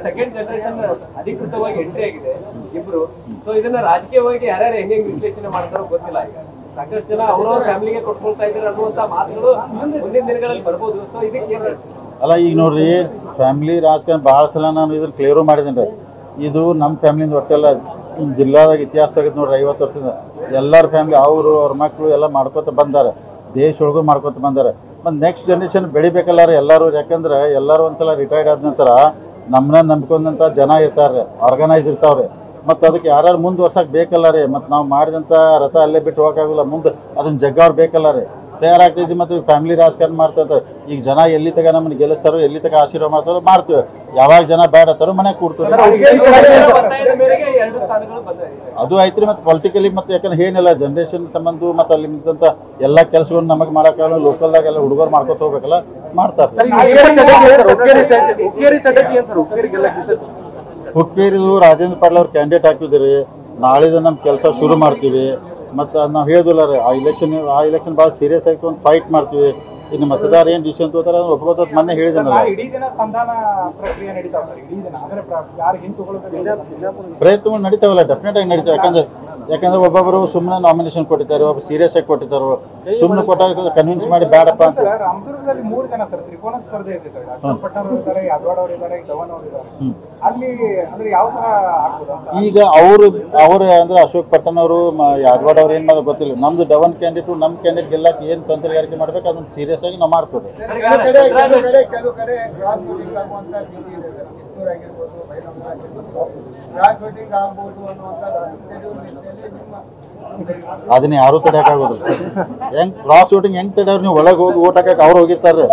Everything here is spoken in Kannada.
ಸೆಕೆಂಡ್ ಜನರೇಷನ್ ಅಧಿಕೃತವಾಗಿ ಎಂಟ್ರಿ ಆಗಿದೆ ಇಬ್ರು. ಸೊ ಇದನ್ನ ರಾಜಕೀಯವಾಗಿ ಯಾರ್ಯಾರು ಹೆಂಗೆ ವಿಶ್ಲೇಷಣೆ ಮಾಡ್ತಾರೋ ಗೊತ್ತಿಲ್ಲ. ಈಗ ಸಾಕಷ್ಟು ಜನ ಅವ್ರವ್ರ ಫ್ಯಾಮಿಲಿಗೆ ಕೊಟ್ಕೊಳ್ತಾ ಇದ್ದಾರೆ ಅನ್ನುವಂತ ಮಾತುಗಳು ಮುಂದಿನ ದಿನಗಳಲ್ಲಿ ಬರ್ಬೋದು. ಸೊ ಇದಕ್ಕೆ ಅಲ್ಲ, ಈಗ ನೋಡ್ರಿ, ಫ್ಯಾಮಿಲಿ ರಾಜಕಾರಣ ಭಾಳ ಸಲ ನಾನು ಇದ್ರ ಕ್ಲಿಯರು ಮಾಡಿದ್ದೇನೆ. ಇದು ನಮ್ಮ ಫ್ಯಾಮಿಲಿಯಿಂದ ಒಟ್ಟೆಲ್ಲ ಜಿಲ್ಲಾದಾಗ ಇತಿಹಾಸ ತೆಗೆದು ನೋಡ್ರಿ, 50 ವರ್ಷದಿಂದ ಎಲ್ಲರ ಫ್ಯಾಮಿಲಿ ಅವರು ಅವ್ರ ಮಕ್ಕಳು ಎಲ್ಲ ಮಾಡ್ಕೊತ ಬಂದಾರೆ, ದೇಶ ಒಳಗೂ ಮಾಡ್ಕೊತ ಬಂದಾರೆ. ಮತ್ತು ನೆಕ್ಸ್ಟ್ ಜನ್ರೇಷನ್ ಬೆಳಿಬೇಕಲ್ಲ ರೀ ಎಲ್ಲರೂ. ಯಾಕಂದ್ರೆ ಎಲ್ಲರೂ ಒಂದ್ಸಲ ರಿಟೈರ್ಡ್ ಆದ ನಂತರ ನಮ್ಮನ್ನ ನಂಬ್ಕೊಂಡಂಥ ಜನ ಇರ್ತಾರೆ, ಆರ್ಗನೈಸ್ ಇರ್ತಾವ್ರಿ. ಮತ್ತು ಅದಕ್ಕೆ ಯಾರು ಮುಂದುವರ್ಸಕ್ಕೆ ಬೇಕಲ್ಲ ರೀ. ಮತ್ತು ನಾವು ಮಾಡಿದಂಥ ರಥ ಅಲ್ಲೇ ಬಿಟ್ಟು ಹೋಗೋಕ್ಕಾಗಲ್ಲ, ಮುಂದೆ ಅದನ್ನ ಜಗ್ಗವ್ರು ಬೇಕಲ್ಲ ರೀ. ತಯಾರಾಗ್ತೈತಿ. ಮತ್ತು ಫ್ಯಾಮಿಲಿ ರಾಜಕಾರಣ ಮಾಡ್ತಾರೆ. ಈಗ ಜನ ಎಲ್ಲಿ ತಗ ನಮ್ಮನ್ನು ಗೆಲ್ಲಿಸ್ತಾರೋ, ಎಲ್ಲಿ ತಗ ಆಶೀರ್ವಾದ ಮಾಡ್ತಾರೋ ಮಾಡ್ತೀವಿ. ಯಾವಾಗ ಜನ ಬೇಡ ಅಂತಾರೋ ಮನೆಗೆ ಕೂಡ್ತೀವಿ. ಅದು ಐತ್ರಿ. ಮತ್ತು ಪೊಲಿಟಿಕಲಿ ಮತ್ತು ಯಾಕಂದ್ರೆ ಏನಿಲ್ಲ ಜನ್ರೇಷನ್ ಸಂಬಂಧ ಮತ್ತು ಅಲ್ಲಿ ನಿಂತ ಎಲ್ಲ ಕೆಲಸಗಳನ್ನ ನಮಗೆ ಮಾಡೋಕ್ಕಾಗಲ್ಲ. ಲೋಕಲ್ದಾಗೆಲ್ಲ ಹುಡುಗರು ಮಾಡ್ಕೊತ ಹೋಗ್ಬೇಕಲ್ಲ, ಮಾಡ್ತಾರೆ. ಹುಕ್ಕೇರಿದು ರಾಜೇಂದ್ರ ಪಾಟೀಲ್ ಅವ್ರು ಕ್ಯಾಂಡಿಡೇಟ್ ಹಾಕಿದ್ರಿ. ನಾಳಿದ ನಮ್ಮ ಕೆಲಸ ಶುರು ಮಾಡ್ತೀವಿ. ಮತ್ತು ನಾವು ಹೇಳಿದಿಲ್ಲ ರೀ, ಆ ಇಲೆಕ್ಷನ್ ಭಾಳ ಸೀರಿಯಸ್ ಆಗಿ ಒಂದು ಫೈಟ್ ಮಾಡ್ತೀವಿ. ಇನ್ನು ಮತದಾರ ಏನು ಡಿಸಿಷನ್ ತಗೋತಾರೆ ಅದನ್ನು ಒಪ್ಕೋತ ಮೊನ್ನೆ ಹೇಳಿದ್ದೇನಲ್ಲ. ಪ್ರಯತ್ನಗಳು ನಡೀತಾವಲ್ಲ, ಡೆಫಿನೆಟ್ ಆಗಿ ನಡೀತಾವೆ. ಯಾಕಂದ್ರೆ ಒಬ್ಬೊಬ್ಬರು ಸುಮ್ಮನೆ ನಾಮಿನೇಷನ್ ಕೊಟ್ಟಿದ್ದಾರೆ, ಒಬ್ಬರು ಸೀರಿಯಸ್ ಆಗಿ ಕೊಟ್ಟಿದ್ದಾರೆ. ಸುಮ್ಮನೆ ಕೊಟ್ಟಾಗ ಕನ್ವಿನ್ಸ್ ಮಾಡಿ ಬೇಡಪ್ಪ ಅಂತ. ಈಗ ಅವರು ಅಂದ್ರೆ ಅಶೋಕ್ ಪಟ್ಟಣ್ ಅವರು, ಯಾದವಾಡ್ ಅವ್ರು ಏನ್ ಮಾಡೋದು ಗೊತ್ತಿಲ್ಲ. ನಮ್ದು ಡವನ್ ಕ್ಯಾಂಡಿಡೇಟ್, ನಮ್ಮ ಕ್ಯಾಂಡಿಡೇಟ್ ಗೆಲ್ಲಕ್ಕೆ ಏನ್ ತಂತ್ರಗಾರಿಕೆ ಮಾಡ್ಬೇಕು ಅದನ್ನ ಸೀರಿಯಸ್ ಆಗಿ ನಾವು ಮಾಡ್ತೀವಿ. ಅದನ್ನ ಯಾರು ತಡೆಯಕ್ಕಾಗೋದು. ಹೆಂಗ್ ಕ್ರಾಸ್ ವೋಟಿಂಗ್ ಹೆಂಗ್ ತಡೆಯವ್ರು? ನೀವು ಒಳಗೆ ಹೋಗಿ ಓಟ್ ಹಾಕಕ್ಕೆ ಅವ್ರು ಹೋಗಿರ್ತಾರೆ.